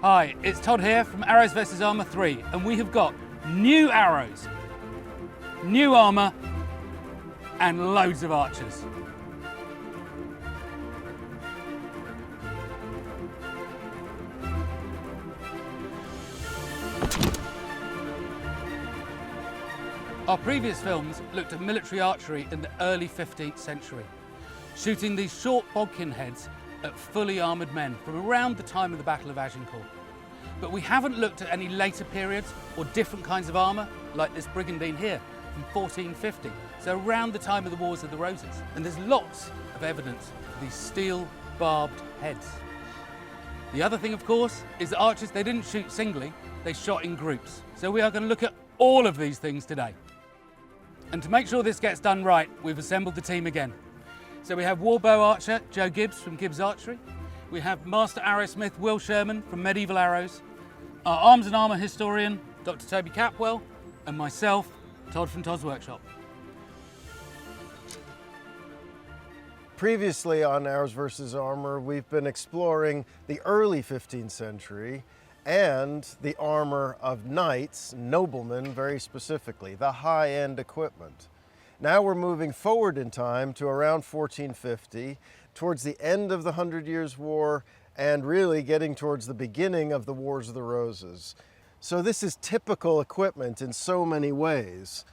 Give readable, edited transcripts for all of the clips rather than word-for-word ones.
Hi, it's Todd here from Arrows vs Armour 3, and we have got new arrows, new armour, and loads of archers. Our previous films looked at military archery in the early 15th century, shooting these short bodkin heads at fully armoured men from around the time of the Battle of Agincourt. But we haven't looked at any later periods or different kinds of armour, like this brigandine here from 1450, so around the time of the Wars of the Roses. And there's lots of evidence of these steel barbed heads. The other thing, of course, is that archers, they didn't shoot singly, they shot in groups. So we are going to look at all of these things today. And to make sure this gets done right, we've assembled the team again. So we have warbow archer Joe Gibbs from Gibbs Archery. We have master arrowsmith Will Sherman from Medieval Arrows. Our arms and armour historian Dr. Toby Capwell, and myself, Todd from Todd's Workshop. Previously on Arrows vs Armour, we've been exploring the early 15th century and the armour of knights, noblemen very specifically, the high-end equipment. Now we're moving forward in time to around 1450, towards the end of the 100 Years' War, and really getting towards the beginning of the Wars of the Roses. So this is typical equipment in so many ways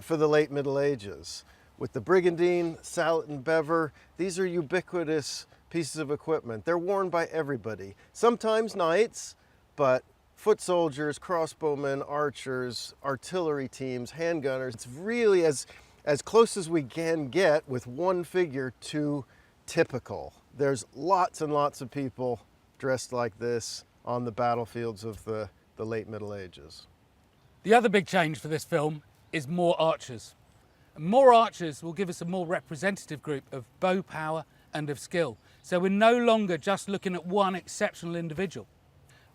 for the late Middle Ages. With the brigandine, sallet and bever, these are ubiquitous pieces of equipment. They're worn by everybody, sometimes knights, but foot soldiers, crossbowmen, archers, artillery teams, handgunners. It's really as close as we can get with one figure to typical. There's lots and lots of people dressed like this on the battlefields of the late Middle Ages. The other big change for this film is more archers. And more archers will give us a more representative group of bow power and of skill. So we're no longer just looking at one exceptional individual.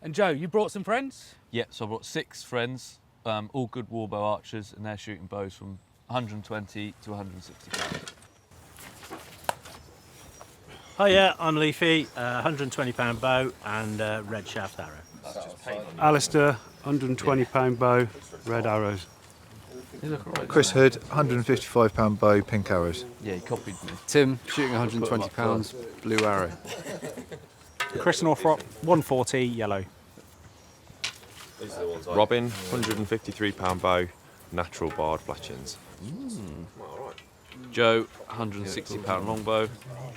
And Joe, you brought some friends? Yeah, so I've got 6 friends, all good warbow archers, and they're shooting bows from 120 to 160 pounds. Hi, yeah, I'm Leafy, 120 pound bow and red shaft arrow. Alistair, 120 pound bow, red arrows. Chris Hood, 155 pound bow, pink arrows. Yeah, he copied me. Tim, shooting 120 pounds, blue arrow. Chris Northrop, 140 yellow. Robin, 153 pound bow, natural barred fletchings. Joe, 160 pound longbow,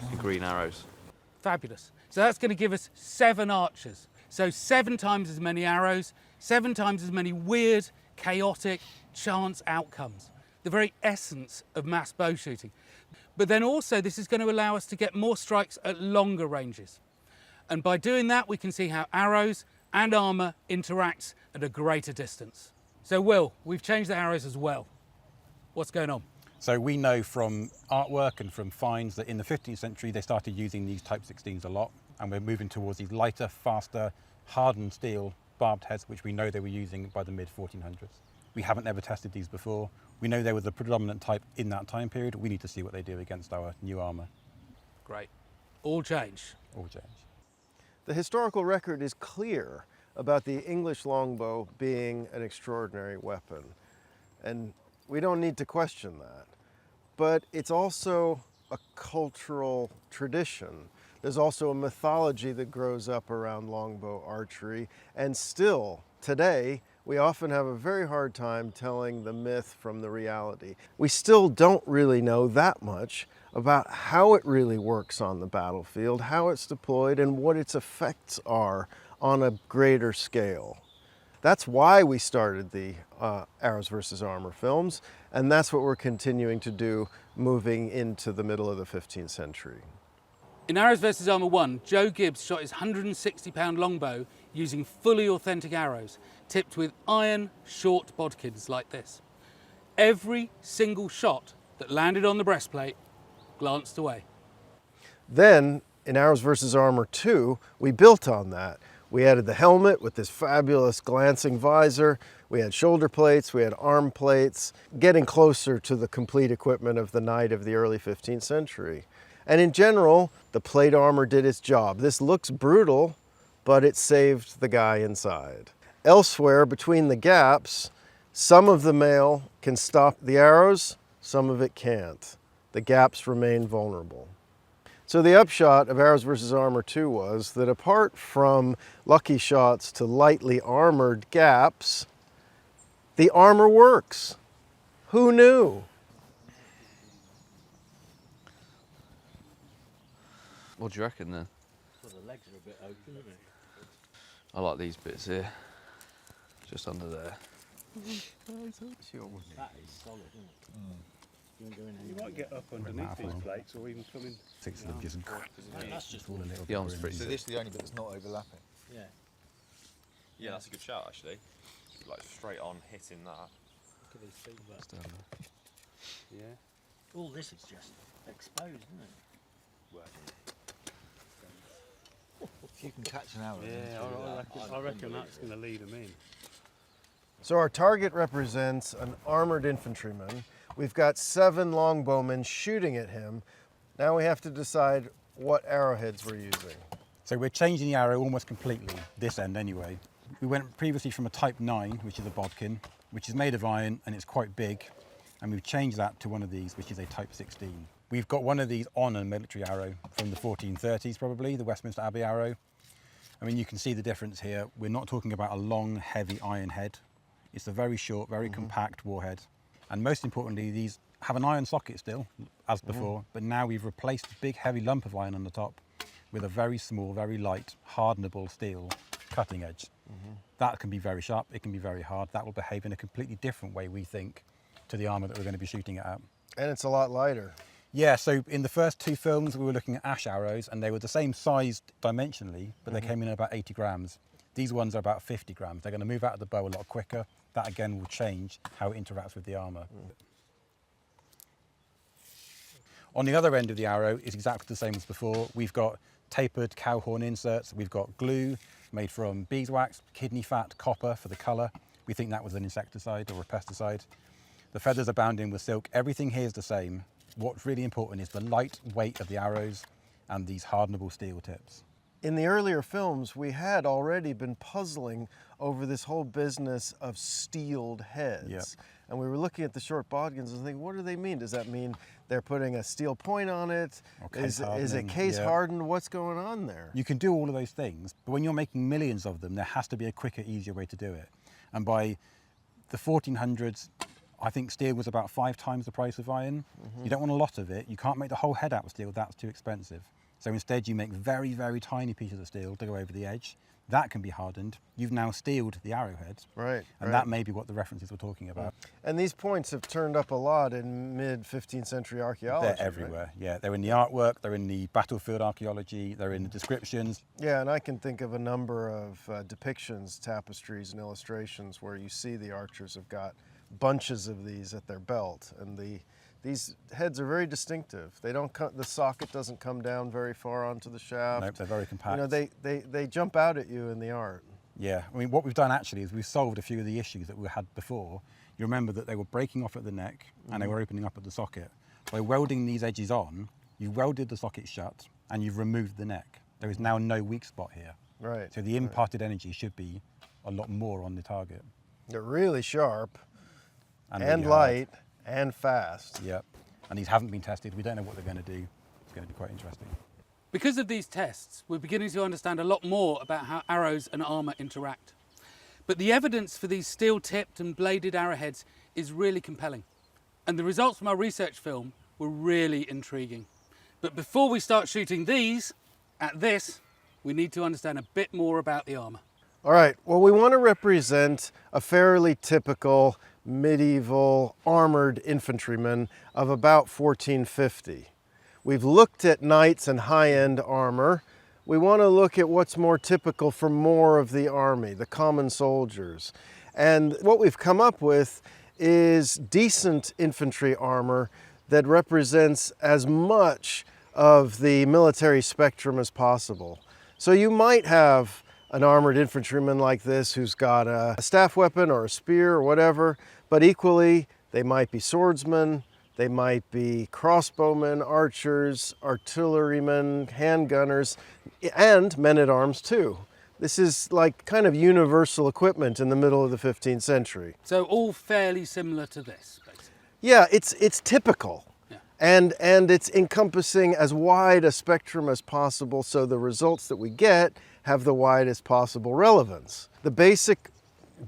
and green arrows. Fabulous. So that's going to give us 7 archers. So 7 times as many arrows, 7 times as many weird, chaotic, chance outcomes. The very essence of mass bow shooting. But then also this is going to allow us to get more strikes at longer ranges. And by doing that, we can see how arrows and armour interacts at a greater distance. So Will, we've changed the arrows as well. What's going on? So we know from artwork and from finds that in the 15th century they started using these Type 16s a lot, and we're moving towards these lighter, faster, hardened steel barbed heads, which we know they were using by the mid-1400s. We haven't ever tested these before. We know they were the predominant type in that time period. We need to see what they do against our new armour. Great. All change. All change. The historical record is clear about the English longbow being an extraordinary weapon, and we don't need to question that. But it's also a cultural tradition. There's also a mythology that grows up around longbow archery, and still today we often have a very hard time telling the myth from the reality. We still don't really know that much about how it really works on the battlefield, how it's deployed, and what its effects are on a greater scale. That's why we started the Arrows vs Armour films, and that's what we're continuing to do moving into the middle of the 15th century. In Arrows vs Armour 1, Joe Gibbs shot his 160 pound longbow using fully authentic arrows, tipped with iron short bodkins like this. Every single shot that landed on the breastplate glanced away. Then, in Arrows vs Armour 2, we built on that. We added the helmet with this fabulous glancing visor. We had shoulder plates, we had arm plates, getting closer to the complete equipment of the knight of the early 15th century. And in general, the plate armor did its job. This looks brutal, but it saved the guy inside. Elsewhere, between the gaps, some of the mail can stop the arrows, some of it can't. The gaps remain vulnerable. So the upshot of Arrows vs. Armour 2 was that apart from lucky shots to lightly armored gaps, the armor works. Who knew? What do you reckon then? Well, the legs are a bit open, isn't it? I like these bits here, just under there. That is solid, isn't it? You might get up underneath these plates or even come in. Six of them just That's just all a little The arm's pretty So thick. this is the only bit that's not overlapping. yeah. Yeah, that's a good shout actually. Like straight on hitting that. Look at these feet. Just down there. Yeah. All this is just exposed, isn't it? If you can catch an arrow. Yeah, I reckon that's going to lead them in. So our target represents an armored infantryman. We've got 7 longbowmen shooting at him. Now we have to decide what arrowheads we're using. So we're changing the arrow almost completely, this end anyway. We went previously from a Type 9, which is a bodkin, which is made of iron and it's quite big, and we've changed that to one of these, which is a Type 16. We've got one of these on a military arrow from the 1430s probably, the Westminster Abbey arrow. I mean, you can see the difference here. We're not talking about a long, heavy iron head. It's a very short, very compact warhead. And most importantly, these have an iron socket still, as before, but now we've replaced the big, heavy lump of iron on the top with a very small, very light, hardenable steel cutting edge. That can be very sharp, it can be very hard. That will behave in a completely different way, we think, to the armour that we're going to be shooting it at. And it's a lot lighter. Yeah, so in the first 2 films, we were looking at ash arrows, and they were the same size dimensionally, but they came in at about 80 grams. These ones are about 50 grams. They're going to move out of the bow a lot quicker. That again will change how it interacts with the armour. On the other end of the arrow is exactly the same as before. We've got tapered cow horn inserts. We've got glue made from beeswax, kidney fat, copper for the colour. We think that was an insecticide or a pesticide. The feathers are bound in with silk. Everything here is the same. What's really important is the light weight of the arrows and these hardenable steel tips. In the earlier films, we had already been puzzling over this whole business of steeled heads. Yep. And we were looking at the short bodkins and thinking, what do they mean? Does that mean they're putting a steel point on it? Or case Is it hardening, case yeah. hardened? What's going on there? You can do all of those things, but when you're making millions of them, there has to be a quicker, easier way to do it. And by the 1400s, I think steel was about 5 times the price of iron. You don't want a lot of it. You can't make the whole head out of steel. That's too expensive. So instead you make very, very tiny pieces of steel to go over the edge. That can be hardened. You've now steeled the arrowhead. Right. And that may be what the references were talking about. And these points have turned up a lot in mid-15th century archaeology. They're everywhere, yeah. They're in the artwork, they're in the battlefield archaeology, they're in the descriptions. Yeah, and I can think of a number of depictions, tapestries and illustrations where you see the archers have got bunches of these at their belt, and these heads are very distinctive. They don't the socket doesn't come down very far onto the shaft. Nope, they're very compact. You know, they jump out at you in the art. Yeah, I mean, what we've done actually is we've solved a few of the issues that we had before. You remember that they were breaking off at the neck and they were opening up at the socket. By welding these edges on, you welded the socket shut and you've removed the neck. There is now no weak spot here. Right. So the imparted energy should be a lot more on the target. They're really sharp and really light and fast. Yep. And these haven't been tested. We don't know what they're going to do. It's going to be quite interesting. Because of these tests, we're beginning to understand a lot more about how arrows and armour interact. But the evidence for these steel-tipped and bladed arrowheads is really compelling. And the results from our research film were really intriguing. But before we start shooting these at this, we need to understand a bit more about the armour. All right, well, we want to represent a fairly typical medieval armored infantryman of about 1450. We've looked at knights and high-end armor. We want to look at what's more typical for more of the army, the common soldiers. And what we've come up with is decent infantry armor that represents as much of the military spectrum as possible. So you might have an armored infantryman like this who's got a staff weapon or a spear or whatever, but equally they might be swordsmen, they might be crossbowmen, archers, artillerymen, handgunners, and men-at-arms too. This is like kind of universal equipment in the middle of the 15th century. So all fairly similar to this, basically. Yeah, it's typical. Yeah. And it's encompassing as wide a spectrum as possible, so the results that we get have the widest possible relevance. The basic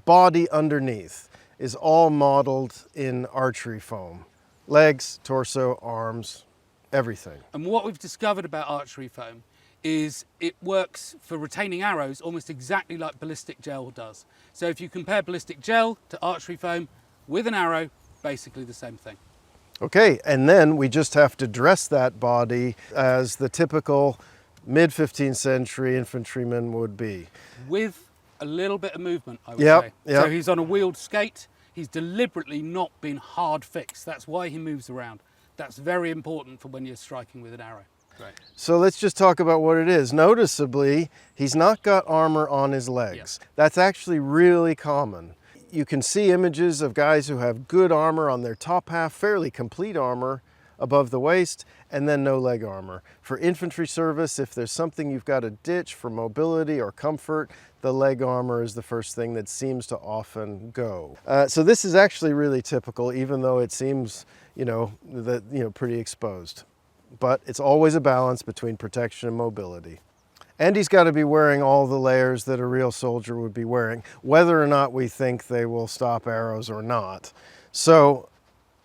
body underneath is all modeled in archery foam. Legs, torso, arms, everything. And what we've discovered about archery foam is it works for retaining arrows almost exactly like ballistic gel does. So if you compare ballistic gel to archery foam with an arrow, basically the same thing. Okay, and then we just have to dress that body as the typical mid-15th century infantryman would be. With a little bit of movement, I would Yep, say. yep. So he's on a wheeled skate. He's deliberately not been hard fixed. That's why he moves around. That's very important for when you're striking with an arrow. Great. So let's just talk about what it is. Noticeably, he's not got armor on his legs. Yeah. That's actually really common. You can see images of guys who have good armor on their top half, fairly complete armor above the waist, and then no leg armor. For infantry service, if there's something you've got to ditch for mobility or comfort, the leg armor is the first thing that seems to often go. So this is actually really typical, even though it seems, pretty exposed. But it's always a balance between protection and mobility. And he's got to be wearing all the layers that a real soldier would be wearing, whether or not we think they will stop arrows or not. So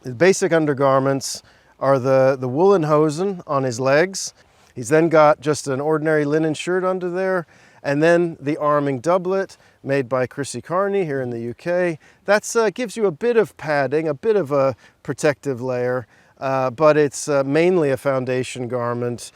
the basic undergarments are the woolen hosen on his legs. He's then got just an ordinary linen shirt under there, and then the arming doublet made by Chrissy Carney here in the UK. That gives you a bit of padding, a bit of a protective layer, but it's mainly a foundation garment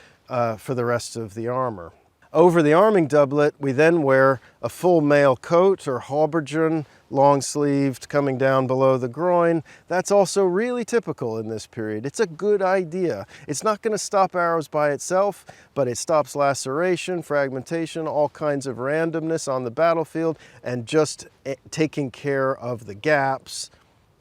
for the rest of the armor. Over the arming doublet, we then wear a full mail coat or haubergeon, long-sleeved, coming down below the groin. That's also really typical in this period. It's a good idea. It's not going to stop arrows by itself, but it stops laceration, fragmentation, all kinds of randomness on the battlefield, and just taking care of the gaps.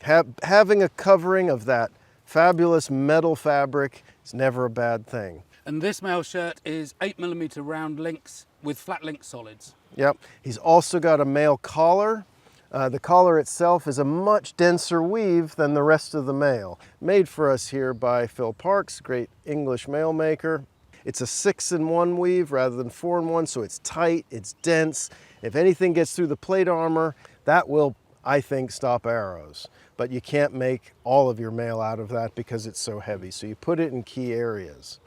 Having a covering of that fabulous metal fabric is never a bad thing. And this mail shirt is 8mm round links with flat link solids. Yep. He's also got a mail collar. The collar itself is a much denser weave than the rest of the mail. Made for us here by Phil Parks, great English mail maker. It's a 6-in-1 weave rather than 4-in-1, so it's tight, it's dense. If anything gets through the plate armor, that will, I think, stop arrows. But you can't make all of your mail out of that because it's so heavy, so you put it in key areas.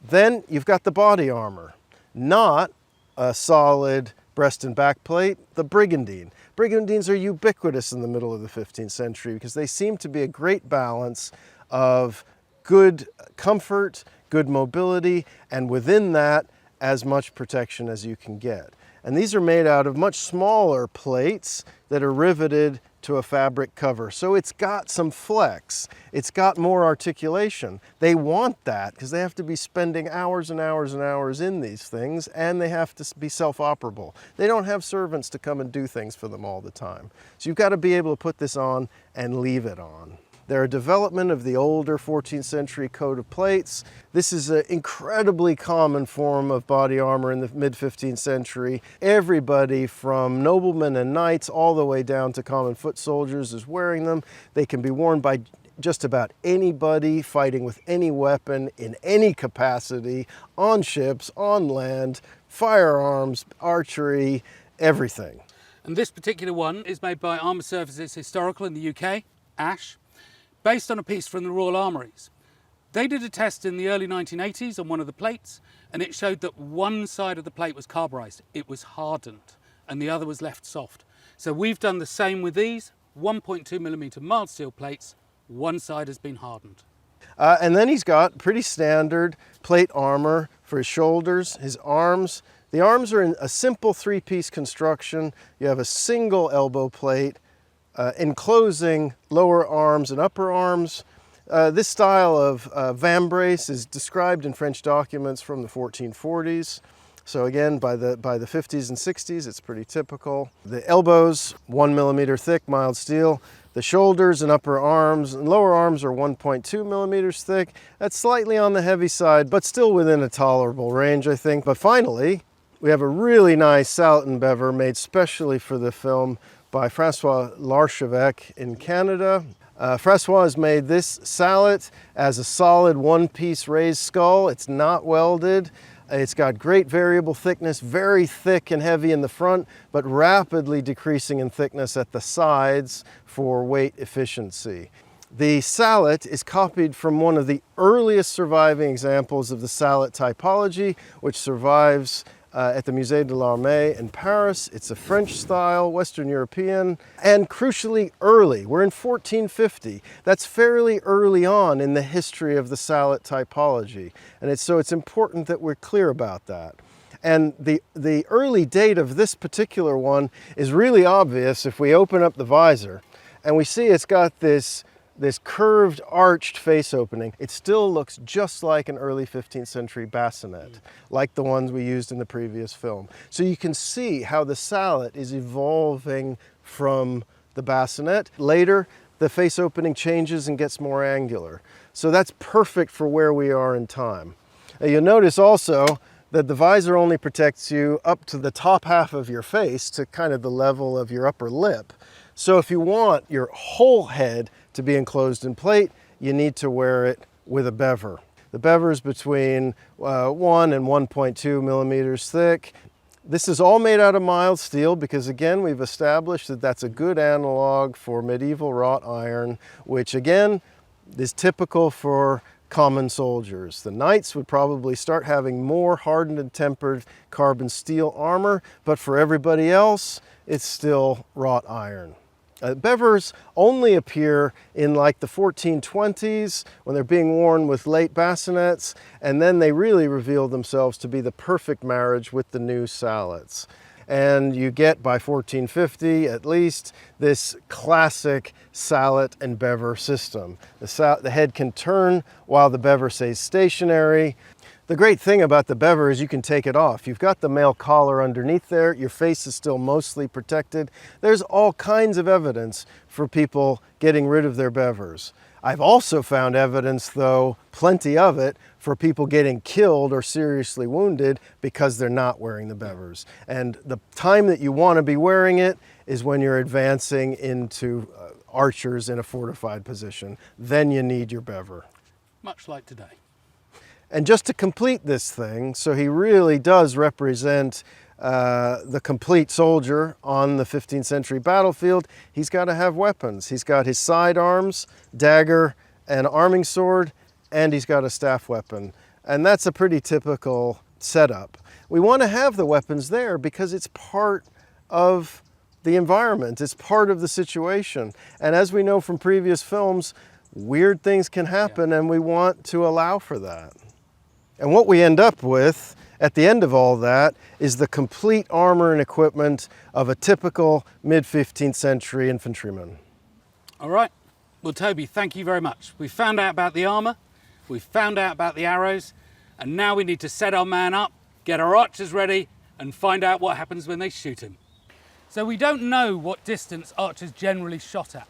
Then you've got the body armor, not a solid breast and back plate, the brigandine. Brigandines are ubiquitous in the middle of the 15th century because they seem to be a great balance of good comfort, good mobility, and within that, as much protection as you can get. And these are made out of much smaller plates that are riveted to a fabric cover. So it's got some flex. It's got more articulation. They want that because they have to be spending hours and hours and hours in these things, and they have to be self-operable. They don't have servants to come and do things for them all the time. So you've got to be able to put this on and leave it on. They're a development of the older 14th century coat of plates. This is an incredibly common form of body armor in the mid-15th century. Everybody from noblemen and knights all the way down to common foot soldiers is wearing them. They can be worn by just about anybody fighting with any weapon in any capacity, on ships, on land, firearms, archery, everything. And this particular one is made by Armour Services Historical in the UK, Ash, based on a piece from the Royal Armouries. They did a test in the early 1980s on one of the plates, and it showed that one side of the plate was carburized. It was hardened, and the other was left soft. So we've done the same with these 1.2mm mild steel plates. One side has been hardened. And then he's got pretty standard plate armor for his shoulders, his arms. The arms are in a simple 3-piece construction. You have a single elbow plate, enclosing lower arms and upper arms. This style of vambrace is described in French documents from the 1440s. So again, by the 50s and 60s, it's pretty typical. The elbows, 1mm thick, mild steel. The shoulders and upper arms and lower arms are 1.2mm thick. That's slightly on the heavy side, but still within a tolerable range, I think. But finally, We have a really nice Salatin bever made specially for the film by Francois L'Archevêque in Canada. Francois has made this sallet as a solid one-piece raised skull. It's not welded. It's got great variable thickness, very thick and heavy in the front, but rapidly decreasing in thickness at the sides for weight efficiency. The sallet is copied from one of the earliest surviving examples of the sallet typology, which survives at the Musée de l'Armée in Paris. It's a French style, Western European, and crucially early. We're in 1450. That's fairly early on in the history of the sallet typology. And so it's important that we're clear about that. And the early date of this particular one is really obvious if we open up the visor and we see it's got this curved, arched face opening. It still looks just like an early 15th century bassinet, like the ones we used in the previous film. So you can see how the sallet is evolving from the bassinet. Later, the face opening changes and gets more angular. So that's perfect for where we are in time. You'll notice also that the visor only protects you up to the top half of your face, to kind of the level of your upper lip. So if you want your whole head to be enclosed in plate, you need to wear it with a bever. The bever is between 1 and 1.2 millimeters thick. This is all made out of mild steel because, again, we've established that that's a good analog for medieval wrought iron, which again is typical for common soldiers. The knights would probably start having more hardened and tempered carbon steel armor, but for everybody else, it's still wrought iron. Bevers only appear in like the 1420s when they're being worn with late bassinets, and then they really reveal themselves to be the perfect marriage with the new sallets. And you get, by 1450 at least, this classic sallet and bever system. The head can turn while the bever stays stationary. The great thing about the bever is you can take it off. You've got the mail collar underneath there. Your face is still mostly protected. There's all kinds of evidence for people getting rid of their bevers. I've also found evidence, though, plenty of it, for people getting killed or seriously wounded because they're not wearing the bevers. And the time that you want to be wearing it is when you're advancing into archers in a fortified position. Then you need your bever. Much like today. And just to complete this thing, so he really does represent the complete soldier on the 15th century battlefield, he's got to have weapons. He's got his sidearms, dagger, and arming sword, and he's got a staff weapon. And that's a pretty typical setup. We want to have the weapons there because it's part of the environment. It's part of the situation. And as we know from previous films, weird things can happen, and we want to allow for that. And what we end up with at the end of all that is the complete armor and equipment of a typical mid-15th century infantryman. All right. Well, Toby, thank you very much. We found out about the armor, we found out about the arrows, and now we need to set our man up, get our archers ready, and find out what happens when they shoot him. So we don't know what distance archers generally shot at,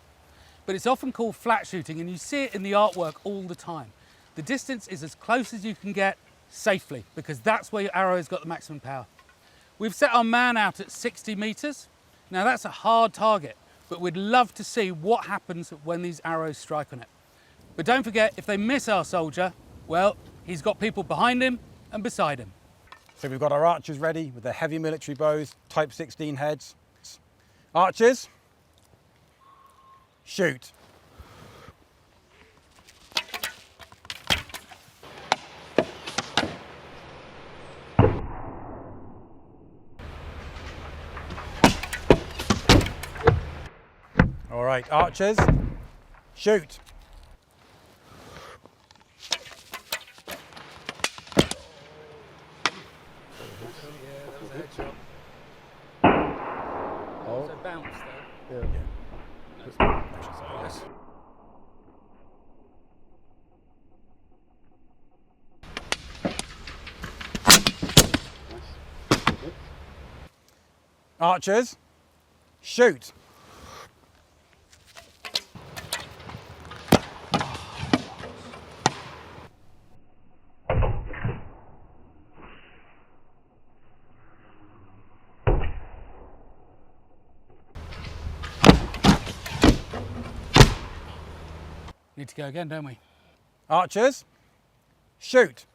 but it's often called flat shooting, and you see it in the artwork all the time. The distance is as close as you can get safely, because that's where your arrow has got the maximum power. We've set our man out at 60 meters. Now that's a hard target, but we'd love to see what happens when these arrows strike on it. But don't forget, if they miss our soldier, well, he's got people behind him and beside him. So we've got our archers ready with their heavy military bows, type 16 heads. Archers, shoot. All right, archers, shoot. So bounce though. Yeah. Yes. Archers, shoot. Need to go again, don't we? Archers, shoot.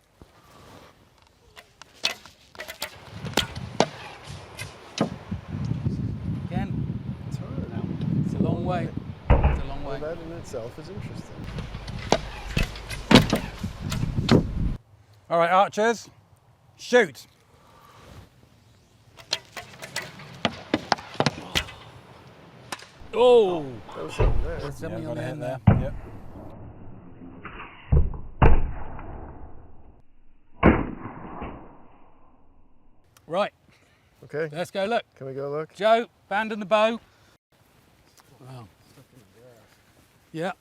Again. It's hard. It's a long way. It's a long Well, way. that in itself is interesting. All right, archers, shoot. Oh! That was something there. There's something Yeah, on got a the hit end there. there. Yep. Right, Okay, let's go look. can we go look? Joe, abandon the bow. Wow. Yeah.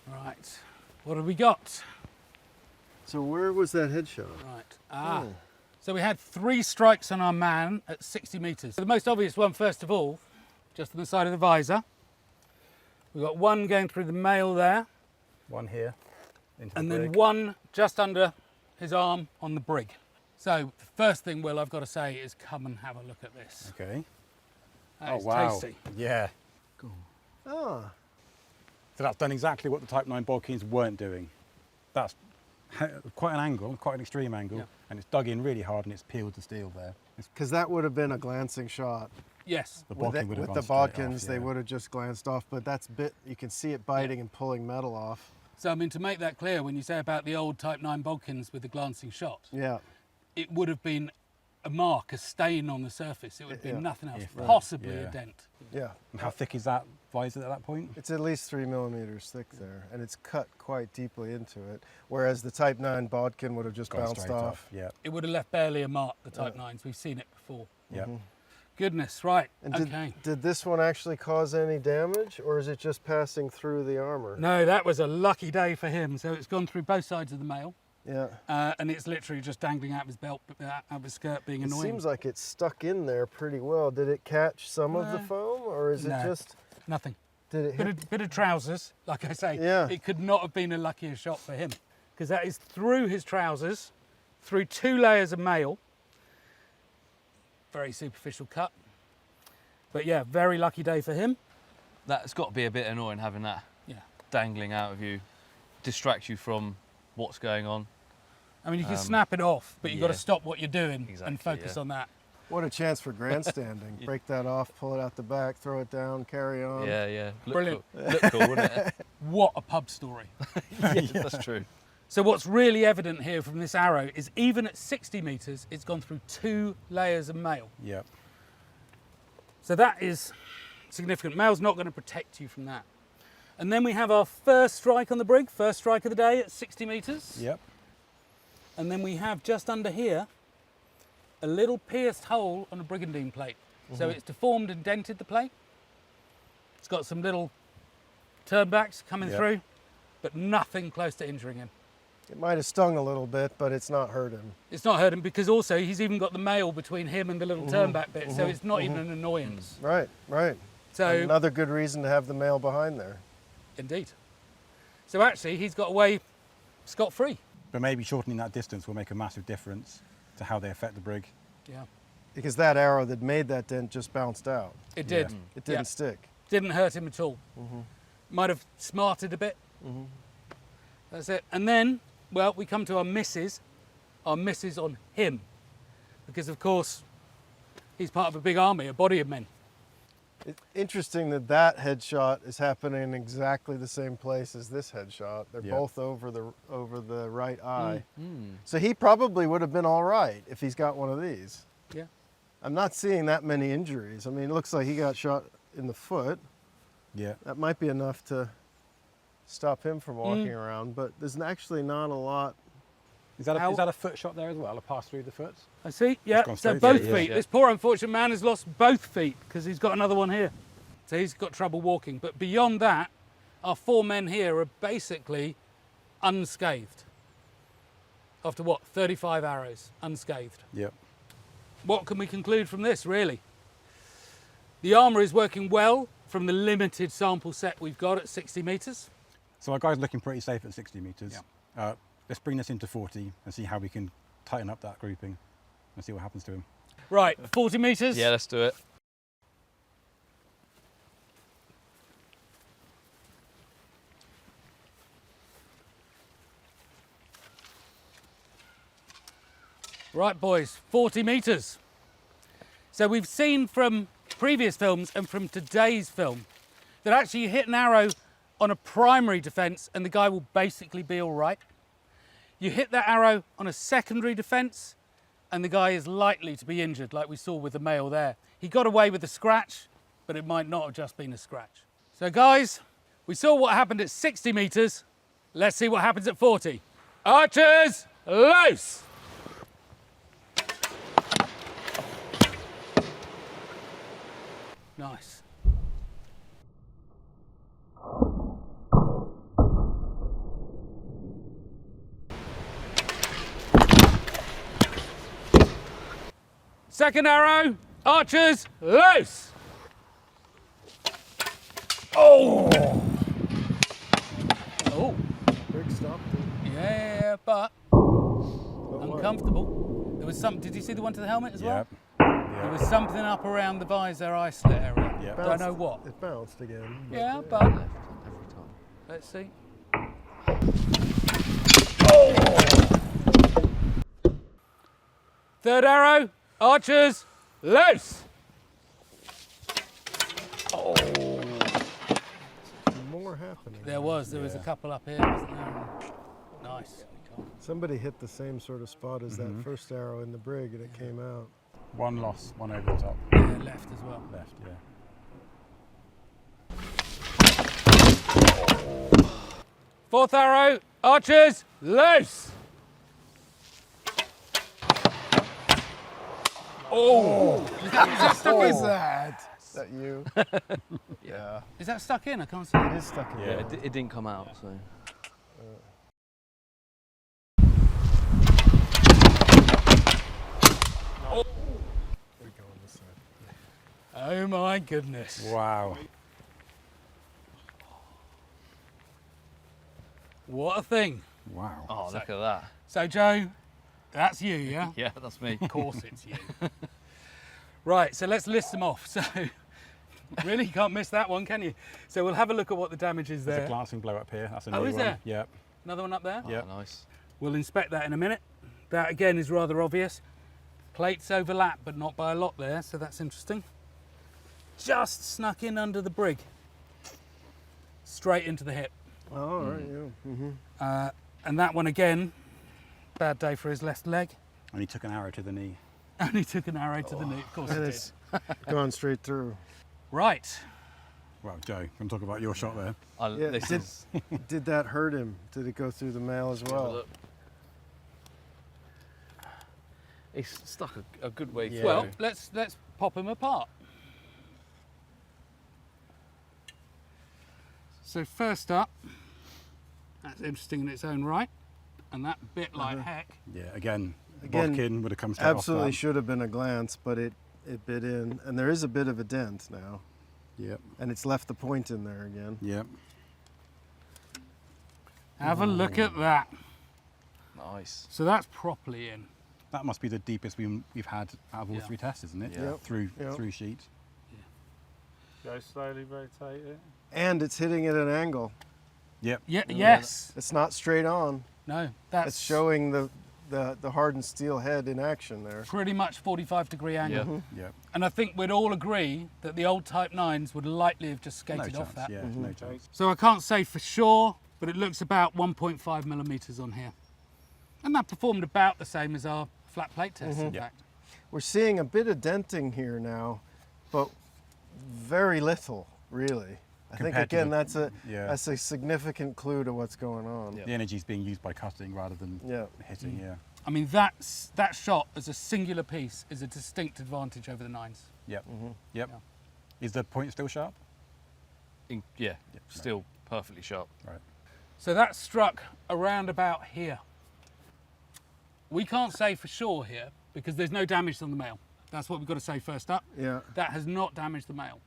Right, what have we got? So where was that headshot? Right, ah. Oh. So we had 3 strikes on our man at 60 metres. The most obvious one, first of all, just on the side of the visor. We've got one going through the mail there, One here. Into the and then brig. one just under his arm on the brig. So the first thing, Will, I've got to say is come and have a look at this. Okay. That Oh is wow. tasty. Yeah. Ah, So that's done exactly what the Type 9 bodkins weren't doing. That's quite an angle, quite an extreme angle, Yeah. and it's dug in really hard and it's peeled the steel there. because that would have been a glancing shot. Yes. The With, bodkin it- would have with gone the straight off, bodkins, they yeah. would have just glanced off, but that's bit, you can see it biting and pulling metal off. So I mean, to make that clear, when you say about the old Type 9 bodkins with the glancing shot, Yeah, it would have been a mark, a stain on the surface. It would have been Yeah. nothing else, If that, possibly a yeah. dent. yeah. And how thick is that visor at that point? It's at least 3 millimeters thick there, and it's cut quite deeply into it, whereas the Type 9 bodkin would have just Gone bounced straight off. Yeah. It would have left barely a mark, the Type 9s. We've seen it before. Yeah. Goodness, right, And okay. did this one actually cause any damage, or is it just passing through the armor? No, that was a lucky day for him. So it's gone through both sides of the mail, Yeah. and it's literally just dangling out of his belt, out of his skirt, being It annoying. seems like it's stuck in there pretty well. Did it catch some of the No. foam, or is it No. just, Nothing. did it hit? Bit of trousers, like I say. Yeah. It could not have been a luckier shot for him, because that is through his trousers, through 2 layers of mail. Very superficial cut. But yeah, very lucky day for him. That's got to be a bit annoying having that Yeah. dangling out of you, distract you from what's going on. I mean, you can snap it off, but you've got to yeah. stop what you're doing Exactly, and focus yeah. on that. What a chance for grandstanding. Break that off, pull it out the back, throw it down, carry on. Yeah, yeah. Look Brilliant. Cool. Look cool, wouldn't it? What a pub story. Yeah, that's true. So what's really evident here from this arrow is even at 60 metres, it's gone through 2 layers of mail. Yeah. So that is significant. Mail's not going to protect you from that. And then we have our first strike on the brig, first strike of the day at 60 metres. Yep. And then we have just under here a little pierced hole on a brigandine plate. So it's deformed and dented the plate. It's got some little turnbacks coming Yep. through, but nothing close to injuring him. It might have stung a little bit, but it's not hurt him. It's not hurt him because also he's even got the mail between him and the little turnback bit, so it's not even an annoyance. Right, right. So, Another good reason to have the male behind there. indeed. So actually, he's got away scot-free. But maybe shortening that distance will make a massive difference to how they affect the brig. Yeah, Because that arrow that made that dent just bounced out. it did. It didn't Yeah. stick. Didn't hurt him at all. Might have smarted a bit. That's it. And then, well, we come to our misses on him. Because, of course, he's part of a big army, a body of men. It's interesting that that headshot is happening in exactly the same place as this headshot. They're Yeah. both over the right eye. So he probably would have been all right if he's got one of these. Yeah. I'm not seeing that many injuries. I mean, it looks like he got shot in the foot. Yeah. That might be enough to stop him from walking around, but there's actually not a lot. Is that How- is that a foot shot there as well? A pass through the foot? I see, yeah. gone So straight both through, yeah. feet. This poor unfortunate man has lost both feet because he's got another one here. So he's got trouble walking. But beyond that, our 4 men here are basically unscathed. After what, 35 arrows, unscathed. Yep. What can we conclude from this, really? The armour is working well from the limited sample set we've got at 60 metres. So our guy's looking pretty safe at 60 metres. Let's bring this into 40 and see how we can tighten up that grouping and see what happens to him. Right, 40 metres. Yeah, let's do it. Right, boys, 40 metres. So we've seen from previous films and from today's film that actually you hit an arrow on a primary defence and the guy will basically be all right. You hit that arrow on a secondary defence and the guy is likely to be injured, like we saw with the male there. He got away with a scratch, but it might not have just been a scratch. So guys, we saw what happened at 60 metres. Let's see what happens at 40. Archers, loose! Nice. Second arrow, archers, loose! Oh! Oh. Rick stopped it. Yeah, but uncomfortable. There was some, did you see the one to the helmet as well? There was something up around the visor eye slit area. Yeah. Don't know what. It bounced again. Yeah, but every time. Let's see. Oh! Third arrow, archers, loose! Oh! More happening. There was a couple up here, wasn't there? Nice. Somebody hit the same sort of spot as that first arrow in the brig and it came out. One loss, one over the top. Yeah, left as well. Left, yeah. Fourth arrow, archers, loose! Oh! Is that stuck in? that? Is that you? Yeah. Is that stuck in? I can't see It it. is stuck in. Yeah, it didn't come out, so. Oh my goodness. Wow. What a thing. Wow. Oh, look at that. So Joe, that's you, yeah? Yeah, that's me. Of course it's you. Right, so let's list them off. So really you can't miss that one, can you? So we'll have a look at what the damage is There's there. a glancing blow up here. That's a Oh, new is one. there? Yep. Another one up there? Yep. Oh, nice. We'll inspect that in a minute. That again is rather obvious. Plates overlap, but not by a lot there, so that's interesting. Just snuck in under the brig. Straight into the hip. Oh, all right, yeah. And that one again, bad day for his left leg. And he took an arrow to the knee. Only took an arrow to the knee, of course And it did. it's gone straight through. Right. Well, Joe, can talk about your shot there? Yeah, This is Did that hurt him? Did it go through the mail as well? look. It's stuck a good way Yeah. through. Well, let's pop him apart. So first up, that's interesting in its own right, and that bit like heck. Yeah, again, Again, bodkin would have come straight Absolutely off should have been a glance, but it bit in. And there is a bit of a dent now. that. Yep, And it's left the point in there again. yep. Have a look at that. Nice. So that's properly in. That must be the deepest we've had out of all Yeah. three tests, isn't it? Yeah. Yep. Through Yep. through sheet. Go slowly, rotate it. And it's hitting at an angle. Yep. Yeah, yes. It's not straight on. No, that's It's showing the hardened steel head in action there. pretty much 45-degree angle. Yeah. Yep. And I think we'd all agree that the old Type 9s would likely have just No skated chance. off that. Yeah, no chance. So I can't say for sure, but it looks about 1.5 millimetres on here. And that performed about the same as our flat plate test, in Yeah. fact. We're seeing a bit of denting here now, but very little, really. I think Compared to again the- that's a significant clue to what's going on. Yeah. The energy's being used by cutting rather than Yeah. hitting. Yeah. I mean, that shot as a singular piece is a distinct advantage over the 9s. Yep. Yep. Yeah. Is the point still sharp? Yeah, still perfectly sharp. Right. So that struck around about here. We can't say for sure here because there's no damage on the male. That's what we've got to say first up. Yeah. That has not damaged the male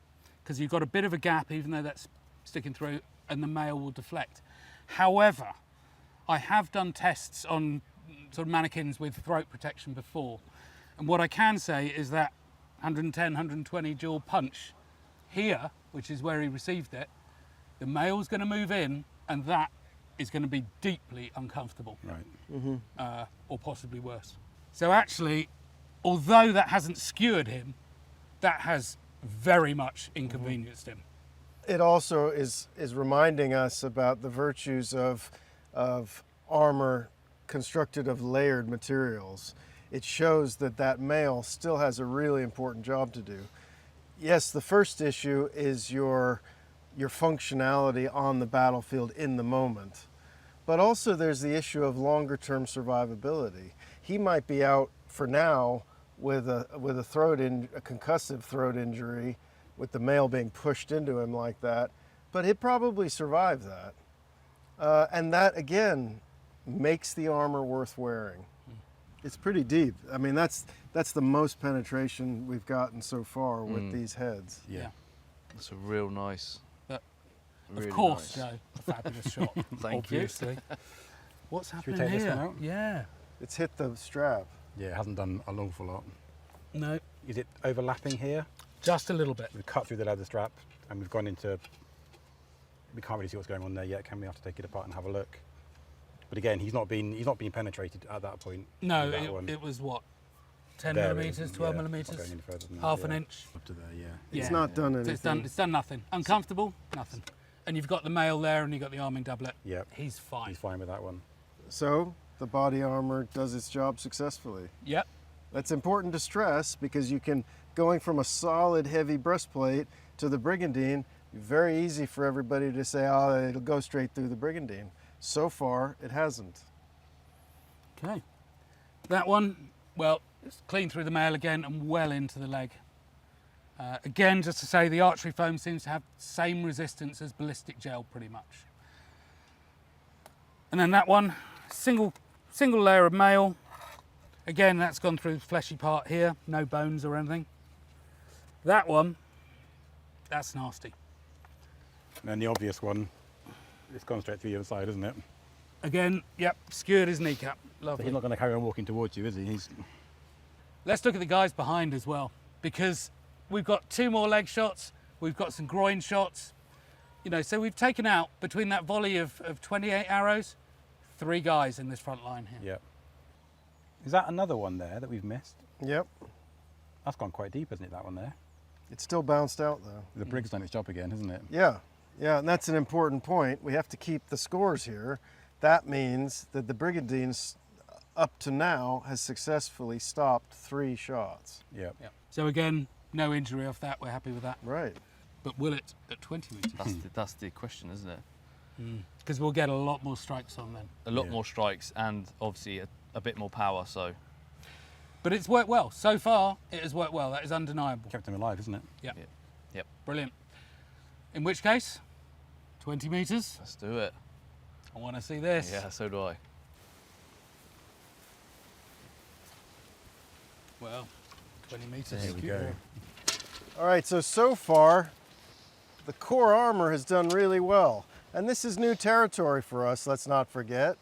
because you've got a bit of a gap even though that's sticking through and the male will deflect. However, I have done tests on sort of mannequins with throat protection before. And what I can say is that 110, 120 dual punch here, which is where he received it, the male's going to move in and that is going to be deeply uncomfortable Right. or possibly worse. So actually, although that hasn't skewered him, that has very much inconvenienced him. It also is reminding us about the virtues of armor constructed of layered materials. It shows that that male still has a really important job to do. Yes, the first issue is your functionality on the battlefield in the moment, but also there's the issue of longer term survivability. He might be out for now with a concussive throat injury, with the male being pushed into him like that, but he'd probably survive that. And that again makes the armor worth wearing. It's pretty deep. I mean, that's the most penetration we've gotten so far with these heads. Yeah. That's a real nice. Of course, Joe, a fabulous shot. Thank obviously. What's we happening take here? this one out? Yeah. It's hit the strap. Yeah, it hasn't done an awful lot. No, Is it overlapping here? just a little bit. We've cut through the leather strap and we've gone into, we can't really see what's going on there yet, can we? Have to take it apart and have a look. But again, he's not been penetrated at that point. No, with that one. it was what? 10 There it millimetres, is, 12 yeah, millimetres, not going any further than that, half an yeah. inch. Up to there, yeah. It's Yeah. not done So anything. it's done nothing. Uncomfortable? Nothing. And you've got the male there and you've got the arming doublet. Yep. He's fine. He's fine with that one. So the body armor does its job successfully. Yep. That's important to stress because going from a solid heavy breastplate to the brigandine, very easy for everybody to say, oh, it'll go straight through the brigandine. So far, it hasn't. Okay. That one, well, it's clean through the male again and well into the leg. Again, just to say, the archery foam seems to have the same resistance as ballistic gel, pretty much. And then that one, single layer of male. Again, that's gone through the fleshy part here, no bones or anything. That one, that's nasty. And then the obvious one, it's gone straight through the other side, isn't it? Again, yep, skewered his kneecap. But Lovely. he's not going to carry on walking towards you, is he? Let's look at the guys behind as well, because we've got 2 more leg shots, we've got some groin shots. You know, so we've taken out, between that volley of 28 arrows, 3 guys in this front line here. Yeah. Is that another one there that we've missed? Yep. That's gone quite deep, isn't it, that one there? It's still bounced out though. The brig's done its job again, hasn't it? Yeah, and that's an important point. We have to keep the scores here. That means that the brigandine up to now has successfully stopped 3 shots. Yeah. So again, no injury off that, we're happy with that. Right. But will it at 20 metres? That's the question, isn't it? Because we'll get a lot more strikes on then. A lot more strikes and obviously a bit more power. So But it's worked well. So far, it has worked well. That is undeniable. Kept him alive, isn't it? Yep. Yep. Brilliant. In which case, 20 metres. let's do it. I want to see this. Yeah, so do I. Well, 20 metres. There we go. All right, so far, the core armor has done really well. And this is new territory for us, let's not forget.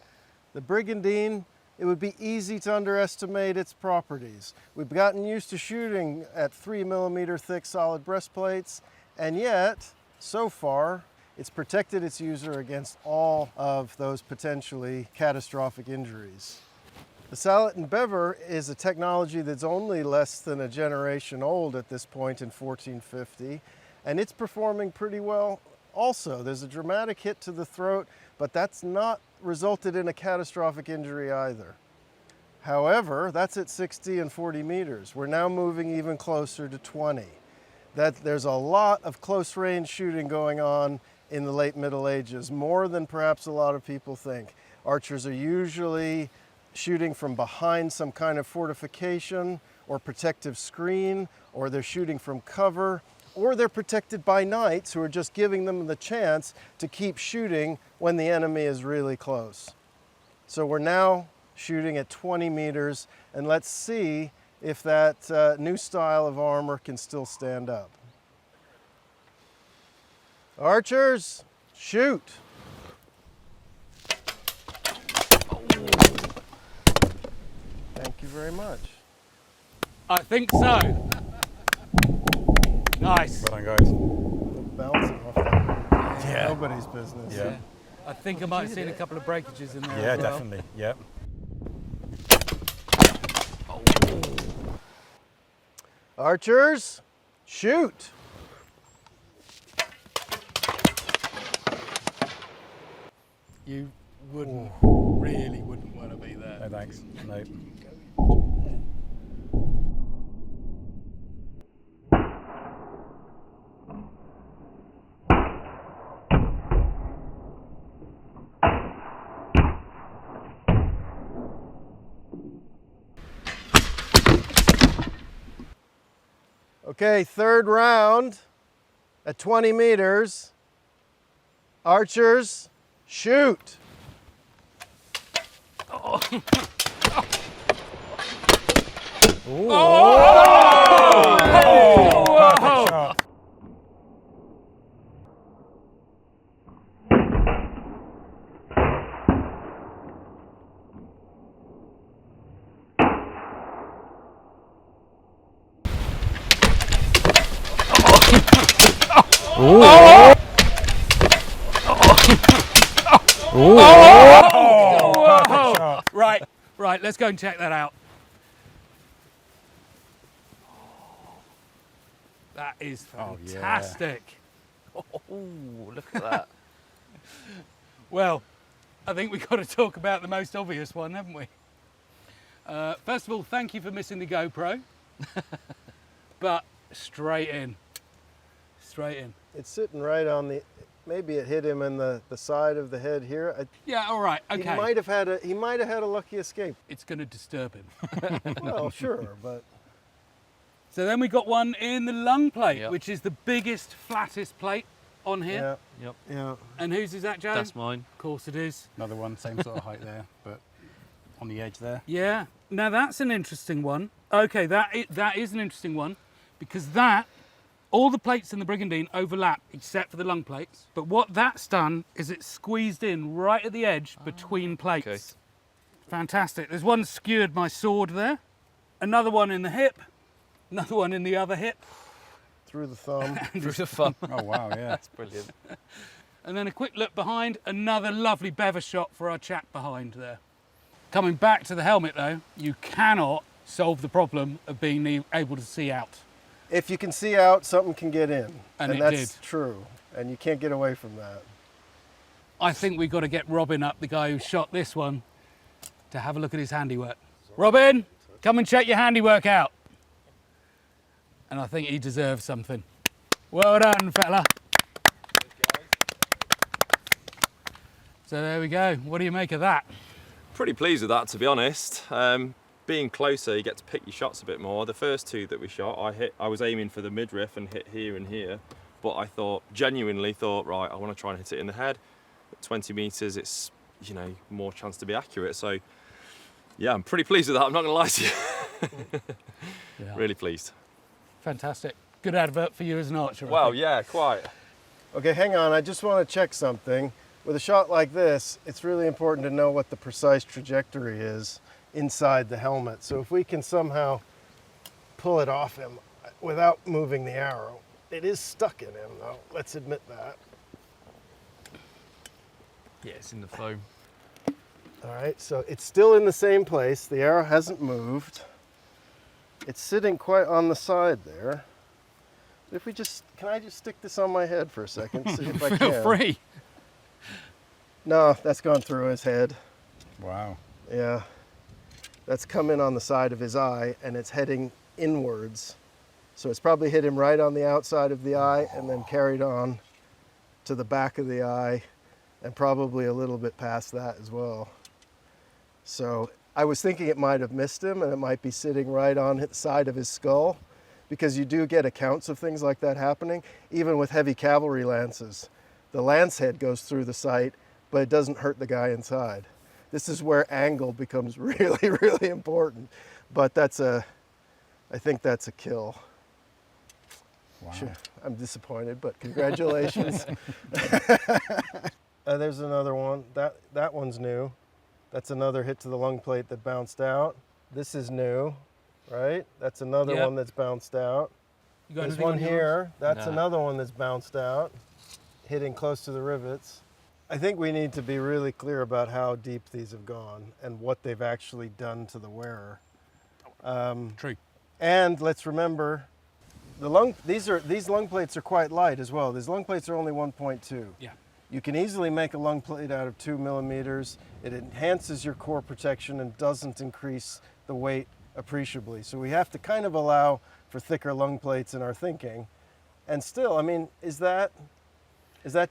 The brigandine, it would be easy to underestimate its properties. We've gotten used to shooting at 3mm thick solid breastplates, and yet, so far, it's protected its user against all of those potentially catastrophic injuries. The Sallet and Bever is a technology that's only less than a generation old at this point in 1450, and it's performing pretty well also. There's a dramatic hit to the throat, but that's not resulted in a catastrophic injury either. However, that's at 60 and 40 meters. We're now moving even closer to 20. There's a lot of close range shooting going on in the late Middle Ages, more than perhaps a lot of people think. Archers are usually shooting from behind some kind of fortification or protective screen, or they're shooting from cover, or they're protected by knights who are just giving them the chance to keep shooting when the enemy is really close. So we're now shooting at 20 meters, and let's see if that new style of armor can still stand up. Archers, shoot! Thank you very much. I think so. Nice. Well done, guys. Bouncing off that. Yeah. Nobody's business. Yeah. I think I might have seen a couple of breakages in there Yeah, as well. definitely. Yeah. Archers, shoot. You really wouldn't want to be there. No thanks. No. Okay, third round at 20 meters. Archers, shoot. Right, let's go and check that out. That is fantastic. Oh, look at that. Well, I think we've got to talk about the most obvious one, haven't we? First of all, thank you for missing the GoPro. But straight in. Straight in. It's sitting right on the, maybe it hit him in the side of the head here. Yeah, all right, okay. He might have had a lucky escape. It's going to disturb him. Well, sure, but. So then we got one in the lung plate, Yep. which is the biggest, flattest plate on here. Yeah, Yep. yeah. And whose is that, Joe? That's mine. Of course it is. Another one, same sort of height there, but on the edge there. Yeah. Now that's an interesting one. Okay, that is an interesting one because all the plates in the Brigandine overlap except for the lung plates. But what that's done is it's squeezed in right at the edge between plates. Okay. Fantastic. There's one skewered my sword there, another one in the hip, another one in the other hip. Through the thumb. Through the thumb. Oh wow, yeah. That's brilliant. And then a quick look behind, another lovely bever shot for our chap behind there. Coming back to the helmet though, you cannot solve the problem of being able to see out. If you can see out, something can get in. And it that's did. true. And you can't get away from that. I think we've got to get Robin up, the guy who shot this one, to have a look at his handiwork. Robin, come and check your handiwork out. And I think he deserves something. Well done, fella. So there we go. What do you make of that? Pretty pleased with that, to be honest. Being closer, you get to pick your shots a bit more. The first two that we shot, I was aiming for the midriff and hit here and here, but I genuinely thought, right, I want to try and hit it in the head. At 20 meters, it's, more chance to be accurate. So, yeah, I'm pretty pleased with that. I'm not going to lie to you. Yeah. Really pleased. Fantastic. Good advert for you as an archer. I Well, think. yeah, quite. Okay, hang on. I just want to check something. With a shot like this, it's really important to know what the precise trajectory is inside the helmet. So if we can somehow pull it off him without moving the arrow. It is stuck in him though, let's admit that. Yeah, it's in the foam. All right, so it's still in the same place. The arrow hasn't moved. It's sitting quite on the side there. If we can I just stick this on my head for a second, see if I can. Feel free. No, that's gone through his head. Wow. Yeah. That's come in on the side of his eye and it's heading inwards. So it's probably hit him right on the outside of the eye and then carried on to the back of the eye and probably a little bit past that as well. So I was thinking it might have missed him and it might be sitting right on the side of his skull, because you do get accounts of things like that happening, even with heavy cavalry lances. The lance head goes through the sight, but it doesn't hurt the guy inside. This is where angle becomes really, really important. But I think that's a kill. Wow. Sure, I'm disappointed, but congratulations. There's another one. That one's new. That's another hit to the lung plate that bounced out. This is new, right? That's another Yep. one that's bounced out. You got There's anything one on yours? here. That's Nah. another one that's bounced out, hitting close to the rivets. I think we need to be really clear about how deep these have gone and what they've actually done to the wearer. True. And let's remember, these lung plates are quite light as well. These lung plates are only 1.2. Yeah. You can easily make a lung plate out of 2 millimeters. It enhances your core protection and doesn't increase the weight appreciably. So we have to kind of allow for thicker lung plates in our thinking. And still, I mean, is that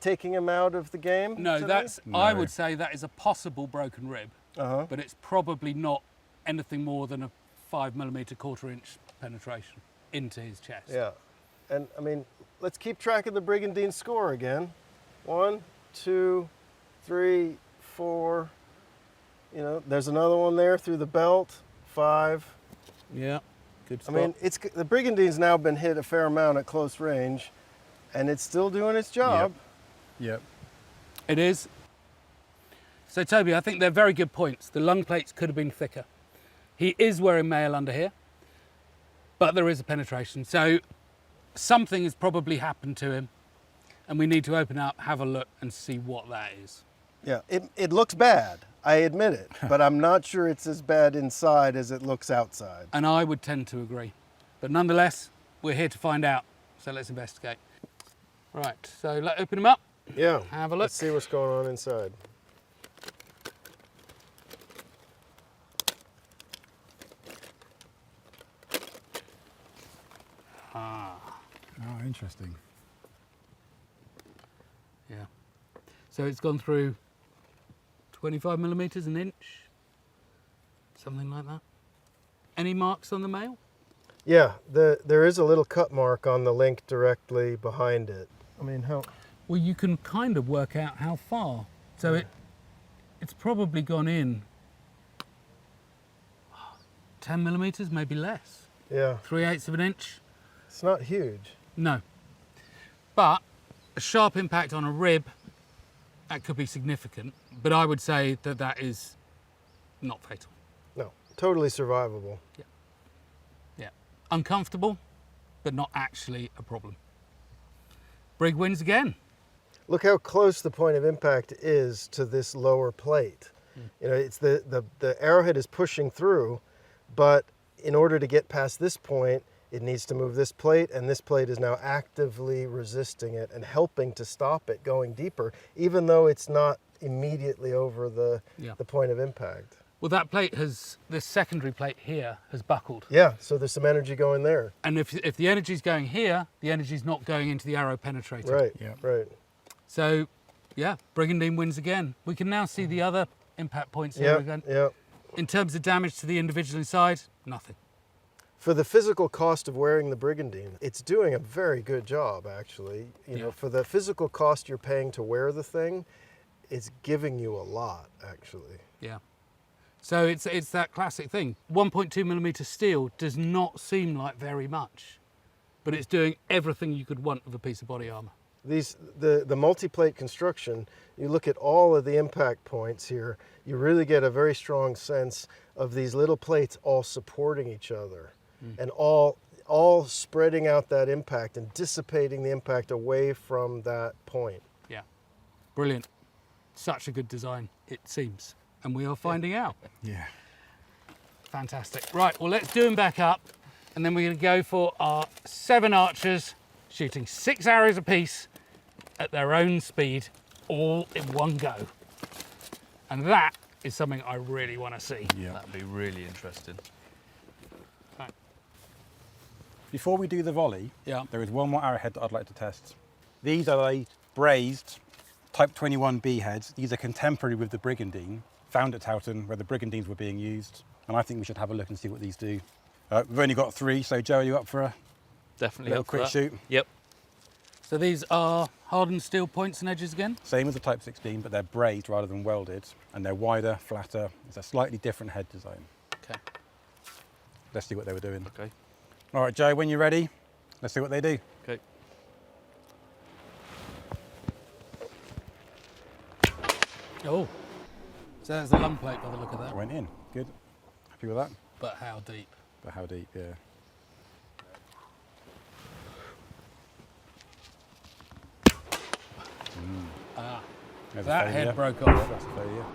taking him out of the game? No, today? I would say that is a possible broken rib, Uh-huh. but it's probably not anything more than a 5 millimeter quarter-inch penetration into his chest. Yeah. And I mean, let's keep track of the Brigandine score again. 1, 2, 3, 4. You know, there's another one there through the belt. 5. Yeah, good I spot. mean, the Brigandine's now been hit a fair amount at close range, and it's still doing its job. Yep. It is. So Toby, I think they're very good points. The lung plates could have been thicker. He is wearing mail under here, but there is a penetration. So something has probably happened to him, and we need to open up, have a look, and see what that is. Yeah, it looks bad. I admit it, but I'm not sure it's as bad inside as it looks outside. And I would tend to agree. But nonetheless, we're here to find out. So let's investigate. Right, so let's open him up. Yeah. Have a look. Let's see what's going on inside. Oh, interesting. Yeah. So it's gone through 25 millimeters, an inch, something like that. Any marks on the mail? Yeah, there is a little cut mark on the link directly behind it. I mean, how? Well, you can kind of work out how far. So it's probably gone in 10 millimeters, maybe less. Yeah, 3/8 of an inch. it's not huge. No. But a sharp impact on a rib, that could be significant. But I would say that that is not fatal. No, totally survivable. Yeah. Uncomfortable, but not actually a problem. Brig wins again. Look how close the point of impact is to this lower plate. You know, it's the arrowhead is pushing through, but in order to get past this point, it needs to move this plate, and this plate is now actively resisting it and helping to stop it going deeper, even though it's not immediately over the point of impact. Well, that plate this secondary plate here has buckled. Yeah, so there's some energy going there. And if the energy's going here, the energy's not going into the arrow penetrator. Right, Yeah. right. So, yeah, Brigandine wins again. We can now see the other impact points here again. Yeah. In terms of damage to the individual inside, nothing. For the physical cost of wearing the Brigandine, it's doing a very good job, actually. You know, for the physical cost you're paying to wear the thing, it's giving you a lot, actually. Yeah. So it's that classic thing. 1.2 millimeter steel does not seem like very much, but it's doing everything you could want of a piece of body armor. The multi-plate construction, you look at all of the impact points here, you really get a very strong sense of these little plates all supporting each other and all spreading out that impact and dissipating the impact away from that point. Yeah. Brilliant. Such a good design, it seems. And we are finding out. Yeah. Fantastic. Right, well, let's do them back up. And then we're going to go for our 7 archers shooting 6 arrows apiece at their own speed, all in one go. And that is something I really want to see. Yeah. That'd be really interesting. Right. Before we do the volley, Yeah. there is one more arrowhead that I'd like to test. These are the brazed Type 21B heads. These are contemporary with the Brigandine, found at Towton where the Brigandines were being used. And I think we should have a look and see what these do. We've only got 3, so Joe, are you up for a Definitely little up for quick that. shoot? Yep. So these are hardened steel points and edges again? Same as the Type 16, but they're brazed rather than welded, and they're wider, flatter. It's a slightly different head design. Okay. Let's see what they were doing. Okay. All right, Joe, when you're ready, let's see what they do. Okay. Oh, so that's the lung plate by the look of that. Went in. Good. Happy with that? But how deep? But how deep? Yeah. Ah, There's a that failure. head broke off. That's a failure.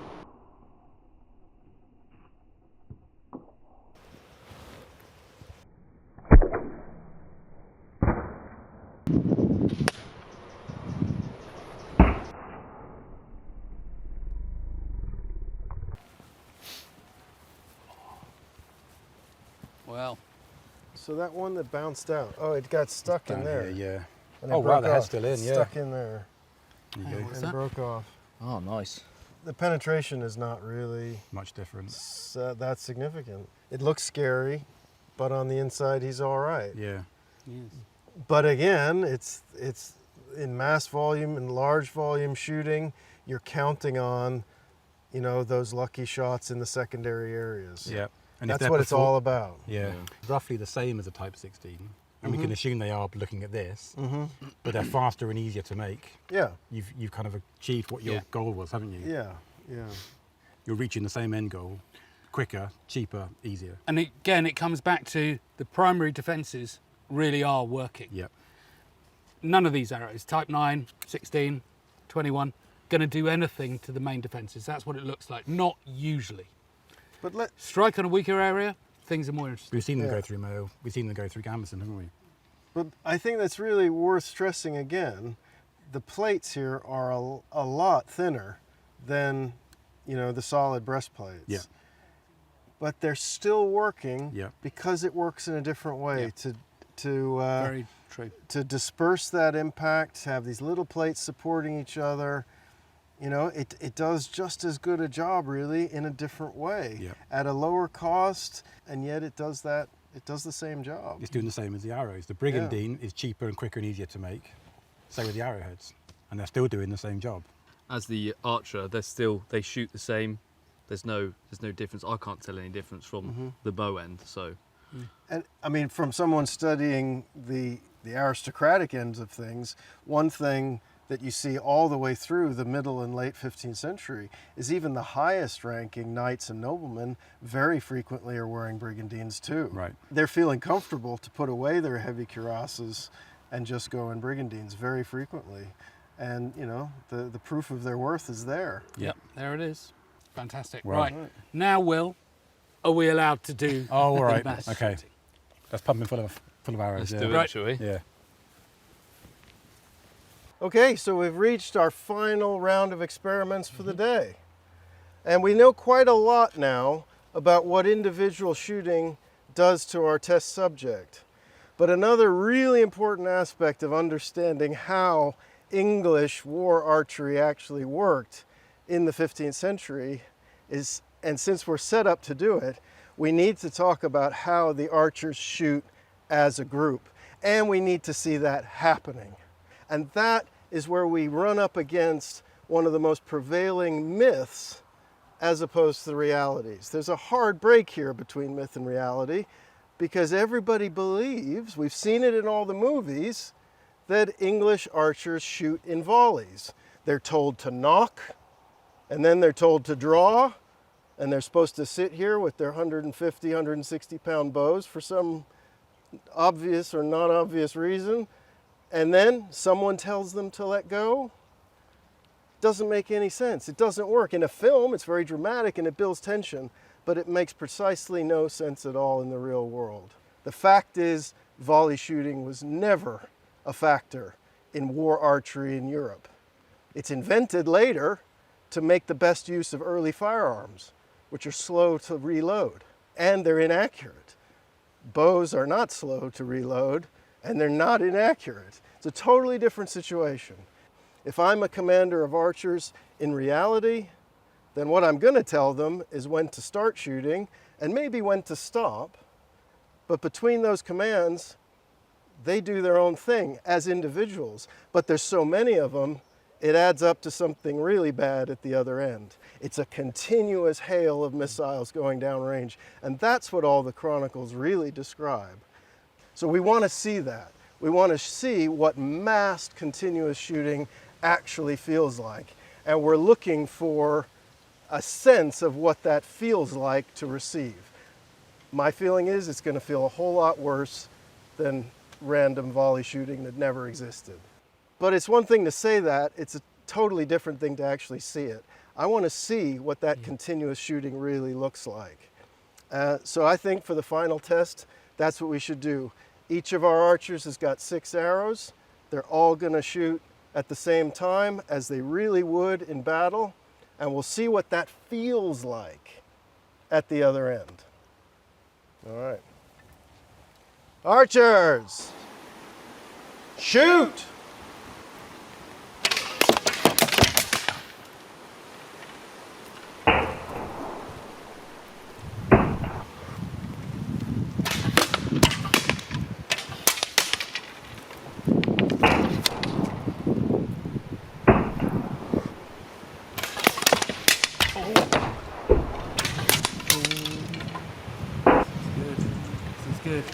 Well, So that one that bounced out, oh, it got stuck in Down there. here, yeah. And it Oh, wow, broke the head's off. still in, yeah. Stuck in there. There you go. what's And that? broke off. Oh, nice. The penetration is not really Much different. that significant. It looks scary, but on the inside he's all right. Yeah. yes. But again, it's in mass volume and large volume shooting, you're counting on, you know, those lucky shots in the secondary areas. Yeah. And if That's they're what it's perfor- all about. Yeah. Roughly the same as a Type 16. And we can assume they are looking at this, but they're faster and easier to make. Yeah, You've kind of achieved what your Yeah. goal was, haven't you? yeah, yeah. You're reaching the same end goal, quicker, cheaper, easier. And again, it comes back to the primary defences really are working. Yep. None of these arrows, Type 9, 16, 21, going to do anything to the main defences. That's what it looks like. Not usually. But let Strike on a weaker area, things are more interesting. We've seen them Yeah. go through Mayo. We've seen them go through Gambeson, haven't we? But I think that's really worth stressing again. The plates here are a lot thinner than, you know, the solid breastplates. Yeah. But they're still working Yeah. because it works in a different way Yeah. to Very true. to disperse that impact, have these little plates supporting each other. You know, it does just as good a job really in a different way Yeah. at a lower cost, and yet it does the same job. It's doing the same as the arrows. The Brigandine is cheaper and quicker and easier to make. So with the arrowheads. And they're still doing the same job. As the archer, they shoot the same. There's no difference. I can't tell any difference from the bow end. So And I mean, from someone studying the aristocratic ends of things, one thing that you see all the way through the middle and late 15th century is even the highest ranking knights and noblemen very frequently are wearing brigandines too. Right. They're feeling comfortable to put away their heavy cuirasses and just go in brigandines very frequently. And, you know, the proof of their worth is there. Yep, there it is. Fantastic. Right. Right. Now, Will, are we allowed to do Oh, all the right. mass Okay. shooting? Let's pump him full of arrows. let's yeah. do it, Right. shall we? Yeah. Okay, so we've reached our final round of experiments for the day. And we know quite a lot now about what individual shooting does to our test subject. But another really important aspect of understanding how English war archery actually worked in the 15th century is, and since we're set up to do it, we need to talk about how the archers shoot as a group. And we need to see that happening. And that is where we run up against one of the most prevailing myths as opposed to the realities. There's a hard break here between myth and reality because everybody believes, we've seen it in all the movies, that English archers shoot in volleys. They're told to knock, and then they're told to draw, and they're supposed to sit here with their 150, 160 pound bows for some obvious or not obvious reason, and then someone tells them to let go. Doesn't make any sense. It doesn't work. In a film, it's very dramatic and it builds tension, but it makes precisely no sense at all in the real world. The fact is, volley shooting was never a factor in war archery in Europe. It's invented later to make the best use of early firearms, which are slow to reload, and they're inaccurate. Bows are not slow to reload, and they're not inaccurate. It's a totally different situation. If I'm a commander of archers in reality, then what I'm going to tell them is when to start shooting and maybe when to stop. But between those commands, they do their own thing as individuals. But there's so many of them, it adds up to something really bad at the other end. It's a continuous hail of missiles going downrange. And that's what all the chronicles really describe. So we want to see that. We want to see what massed continuous shooting actually feels like. And we're looking for a sense of what that feels like to receive. My feeling is it's going to feel a whole lot worse than random volley shooting that never existed. But it's one thing to say that, it's a totally different thing to actually see it. I want to see what that continuous shooting really looks like. So I think for the final test, that's what we should do. Each of our archers has got 6 arrows. They're all going to shoot at the same time as they really would in battle, and we'll see what that feels like at the other end. All right. Archers, shoot! This is good.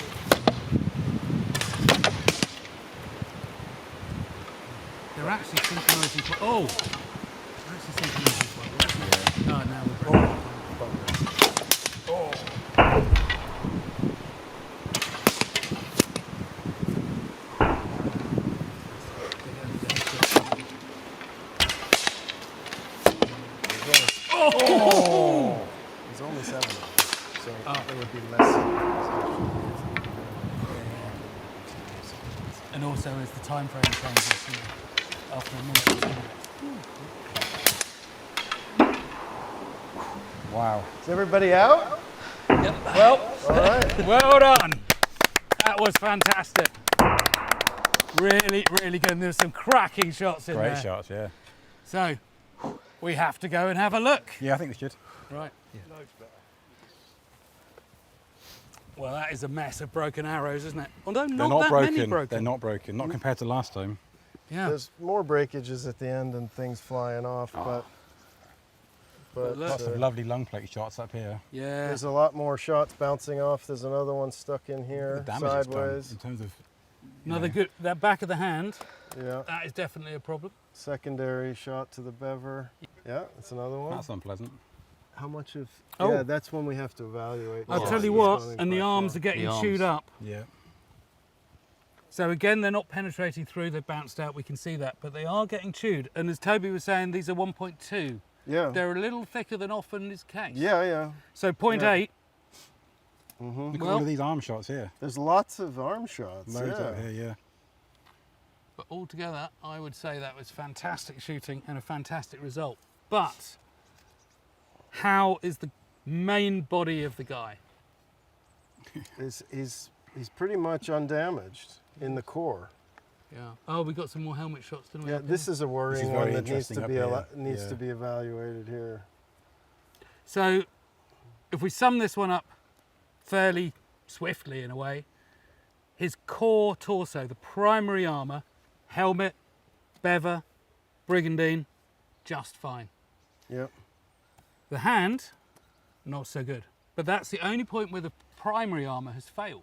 They're actually synchronising quite. Oh! They're actually synchronising quite well. Oh, now we're breaking. There's only 7 of them, so there would be less. And also as the time frame changes, you know, after a minute or 2 minutes. Wow. Is everybody out? Well, All right. well done. That was fantastic. Really, really good. And there were some cracking shots in there. Great shots, yeah. So, we have to go and have a look. Yeah, I think we should. Right. Well, that is a mess of broken arrows, isn't it? Although They're not not that broken. many broken. They're not broken. Not compared to last time. Yeah. There's more breakages at the end and things flying off, but Look. Lots of lovely lung plate shots up here. Yeah. there's a lot more shots bouncing off. There's another one stuck in The here, damage it's done sideways. in terms of Another good. That back of the hand. Yeah. That is definitely a problem. Secondary shot to the bever. Yeah, that's another one. that's unpleasant. How much of? Oh. Yeah, that's when we have to evaluate. I'll Yeah, tell you it's what. going And the quite arms far. are getting The arms. chewed up. Yeah. So again, they're not penetrating through. They've bounced out. We can see that, but they are getting chewed. And as Toby was saying, these are 1.2. Yeah. They're a little thicker than often is case. Yeah, yeah. So 0.8. Mm-hmm. Look at Well- all of these arm shots here. There's lots of arm shots. Loads yeah. out here, yeah. But altogether, I would say that was fantastic shooting and a fantastic result. But how is the main body of the guy? He's pretty much undamaged in the core. Yeah. Oh, we got some more helmet shots, didn't we? Yeah, up this here? is a worrying very one that needs interesting to up be here. needs Yeah. to be evaluated here. So, if we sum this one up fairly swiftly in a way, his core torso, the primary armour, helmet, bever, brigandine, just fine. Yep. The hand, not so good. But that's the only point where the primary armour has failed.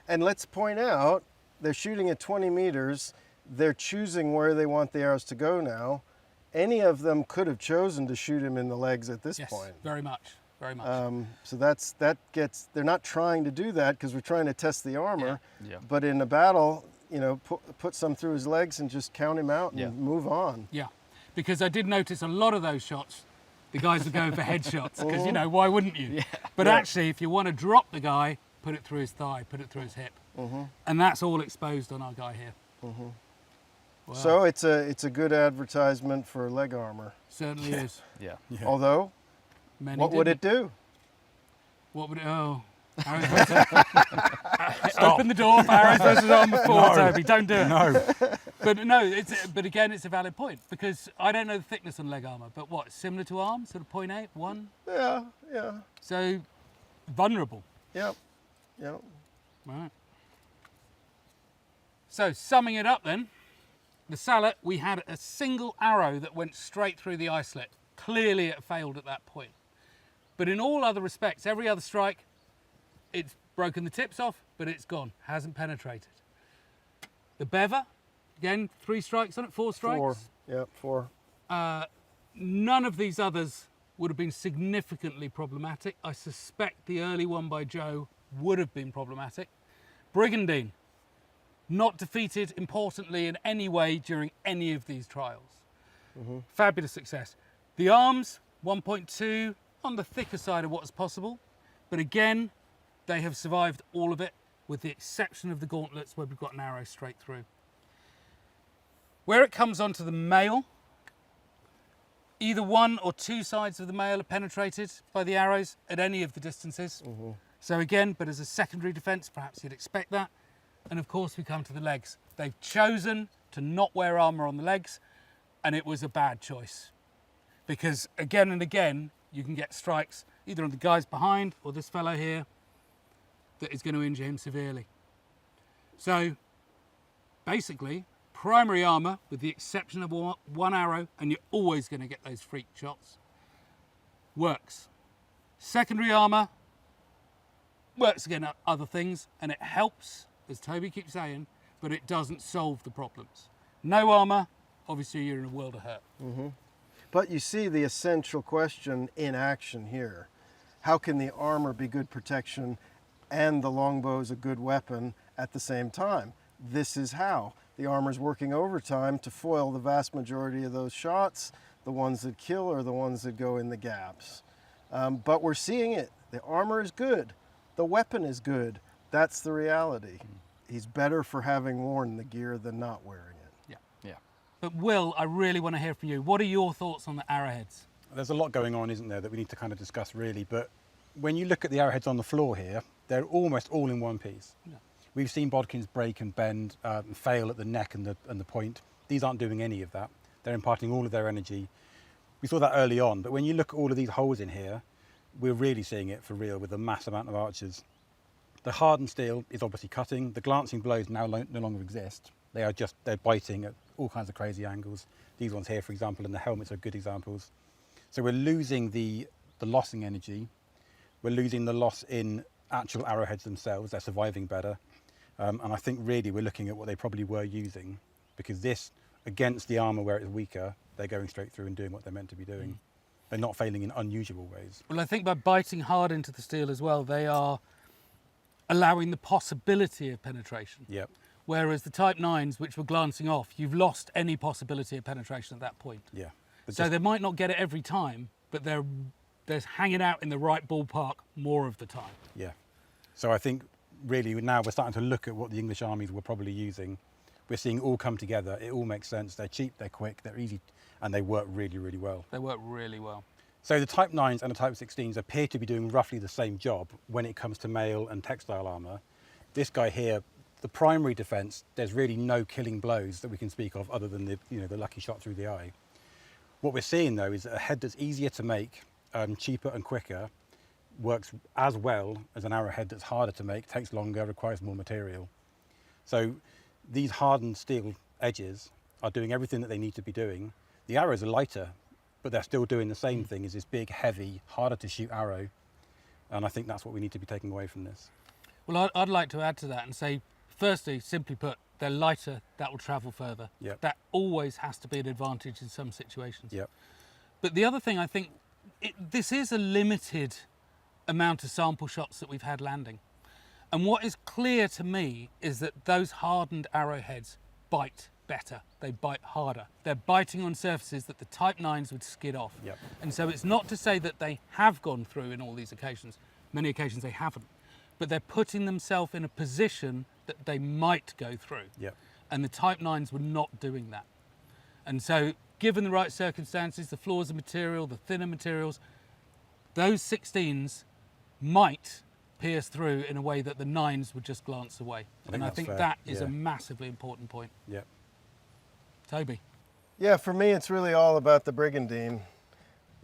And let's point out, they're shooting at 20 meters. They're choosing where they want the arrows to go now. Any of them could have chosen to shoot him in the legs at this Yes, point. very much, very much. So they're not trying to do that because we're trying to test the armor. Yeah. But in a battle, you know, put some through his legs and just count him out and Yeah. move on. Yeah, because I did notice a lot of those shots, the guys were going for headshots, because, you know, why wouldn't you? But actually, if you want to drop the guy, put it through his thigh, put it through his hip. And that's all exposed on our guy here. Wow. So it's a good advertisement for leg armor. Certainly is. Yeah. Although, Many what would it didn't. do? What would it, oh. Arrows versus, open the door for arrows versus armour 4, Toby, don't do it. No. But again, it's a valid point, because I don't know the thickness on leg armour, but what, similar to arms, sort of 0.8, 1? Yeah, yeah, So, vulnerable. yep, yep. Right. So, summing it up then, the Sallet, we had a single arrow that went straight through the eye slit. Clearly it failed at that point. But in all other respects, every other strike, it's broken the tips off, but it's gone, hasn't penetrated. The Bever, again, 3 strikes on it, 4 strikes? 4, yep, 4. None of these others would have been significantly problematic. I suspect the early one by Joe would have been problematic. Brigandine, not defeated importantly in any way during any of these trials. Fabulous success. The arms, 1.2, on the thicker side of what's possible, but again, they have survived all of it, with the exception of the gauntlets where we've got an arrow straight through. Where it comes onto the mail, either 1 or 2 sides of the mail are penetrated by the arrows at any of the distances. So again, but as a secondary defence, perhaps you'd expect that. And of course we come to the legs. They've chosen to not wear armour on the legs, and it was a bad choice. Because again and again, you can get strikes either on the guys behind or this fellow here that is going to injure him severely. So basically, primary armour, with the exception of one arrow, and you're always going to get those freak shots, works. Secondary armour works against other things, and it helps, as Toby keeps saying, but it doesn't solve the problems. No armour, obviously you're in a world of hurt. But you see the essential question in action here. How can the armor be good protection and the longbow is a good weapon at the same time? This is how. The armor's working overtime to foil the vast majority of those shots. The ones that kill are the ones that go in the gaps. But we're seeing it. The armor is good. The weapon is good. That's the reality. He's better for having worn the gear than not wearing it. But Will, I really want to hear from you. What are your thoughts on the arrowheads? There's a lot going on, isn't there, that we need to kind of discuss really, but when you look at the arrowheads on the floor here, they're almost all in one piece. Yeah. We've seen bodkins break and bend and fail at the neck and the point. These aren't doing any of that. They're imparting all of their energy. We saw that early on, but when you look at all of these holes in here, we're really seeing it for real with a mass amount of archers. The hardened steel is obviously cutting. The glancing blows now no longer exist. They're biting at all kinds of crazy angles. These ones here, for example, and the helmets are good examples. So we're losing the lossing energy. We're losing the loss in actual arrowheads themselves. They're surviving better. And I think really we're looking at what they probably were using, because this, against the armour where it's weaker, they're going straight through and doing what they're meant to be doing. They're not failing in unusual ways. Well, I think by biting hard into the steel as well, they are allowing the possibility of penetration. Yep. Whereas the Type 9s, which were glancing off, you've lost any possibility of penetration at that point. Yeah. So they might not get it every time, but they're hanging out in the right ballpark more of the time. Yeah. So I think really now we're starting to look at what the English armies were probably using. We're seeing all come together. It all makes sense. They're cheap, they're quick, they're easy, and they work really, really well. They work really well. So the Type 9s and the Type 16s appear to be doing roughly the same job when it comes to mail and textile armour. This guy here, the primary defence, there's really no killing blows that we can speak of other than the lucky shot through the eye. What we're seeing though is a head that's easier to make, cheaper and quicker, works as well as an arrowhead that's harder to make, takes longer, requires more material. So these hardened steel edges are doing everything that they need to be doing. The arrows are lighter, but they're still doing the same thing as this big, heavy, harder to shoot arrow. And I think that's what we need to be taking away from this. Well, I'd like to add to that and say, firstly, simply put, they're lighter, that will travel further. Yep. That always has to be an advantage in some situations. Yep. But the other thing, I think, this is a limited amount of sample shots that we've had landing. And what is clear to me is that those hardened arrowheads bite better. They bite harder. They're biting on surfaces that the Type 9s would skid off. Yep. And so it's not to say that they have gone through in all these occasions. Many occasions they haven't. But they're putting themselves in a position that they might go through. Yep. And the Type 9s were not doing that. And so given the right circumstances, the floors of material, the thinner materials, those 16s might pierce through in a way that the 9s would just glance away. And I think that is a massively important point. Yeah. Toby? Yeah, for me, it's really all about the brigandine.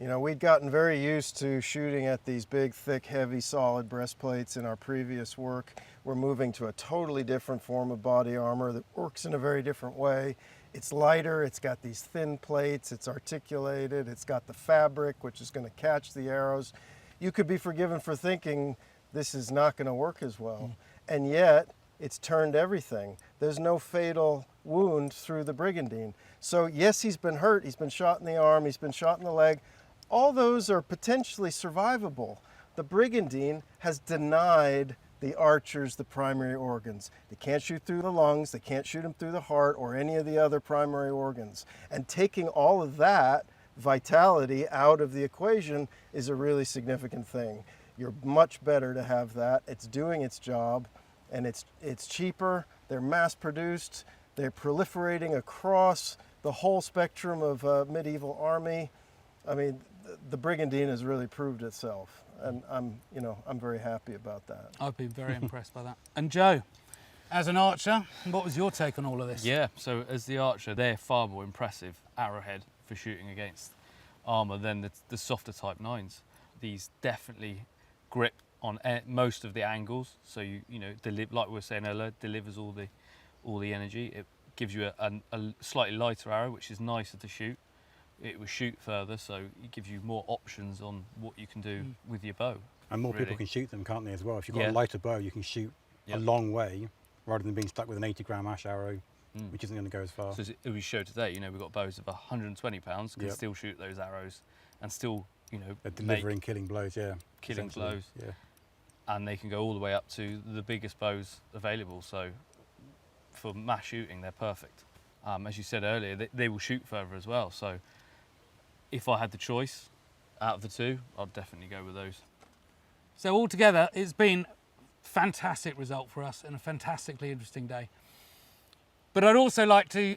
You know, we'd gotten very used to shooting at these big, thick, heavy, solid breastplates in our previous work. We're moving to a totally different form of body armor that works in a very different way. It's lighter, it's got these thin plates, it's articulated, it's got the fabric, which is going to catch the arrows. You could be forgiven for thinking this is not going to work as well. And yet, it's turned everything. There's no fatal wound through the brigandine. So yes, he's been hurt, he's been shot in the arm, he's been shot in the leg. All those are potentially survivable. The brigandine has denied the archers the primary organs. They can't shoot through the lungs, they can't shoot them through the heart or any of the other primary organs. And taking all of that vitality out of the equation is a really significant thing. You're much better to have that. It's doing its job, and it's cheaper, they're mass produced, they're proliferating across the whole spectrum of medieval army. I mean, the brigandine has really proved itself. and I'm very happy about that. I've been very impressed by that. And Joe, as an archer, what was your take on all of this? Yeah, so as the archer, they're far more impressive arrowhead for shooting against armour than the softer type 9s. These definitely grip on most of the angles, so you know, like we were saying earlier, delivers all the energy. It gives you a slightly lighter arrow, which is nicer to shoot. It will shoot further, so it gives you more options on what you can do with your bow. And more really. people can shoot them, can't they, as well? If you've got Yeah. a lighter bow, you can shoot a long way rather than being stuck with an 80-gram ash arrow, which isn't going to go as far. So as we showed today, you know, we've got bows of 120 pounds, can still shoot those arrows and still, you know, They're delivering killing blows, killing essentially. blows. Yeah. And they can go all the way up to the biggest bows available. So for mass shooting, they're perfect. As you said earlier, they will shoot further as well. So if I had the choice out of the two, I'd definitely go with those. So altogether, it's been a fantastic result for us and a fantastically interesting day. But I'd also like to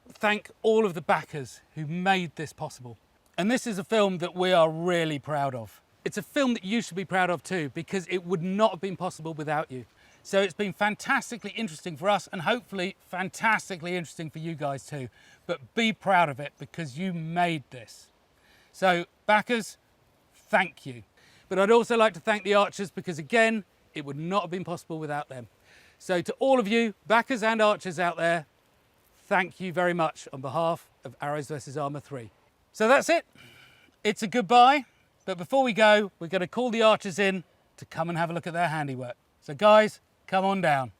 thank all of the backers who made this possible. And this is a film that we are really proud of. It's a film that you should be proud of too, because it would not have been possible without you. So it's been fantastically interesting for us and hopefully fantastically interesting for you guys too. But be proud of it because you made this. So backers, thank you. But I'd also like to thank the archers because again, it would not have been possible without them. So to all of you, backers and archers out there, thank you very much on behalf of Arrows vs Armour 3. So that's it. It's a goodbye. But before we go, we're going to call the archers in to come and have a look at their handiwork. So guys, come on down.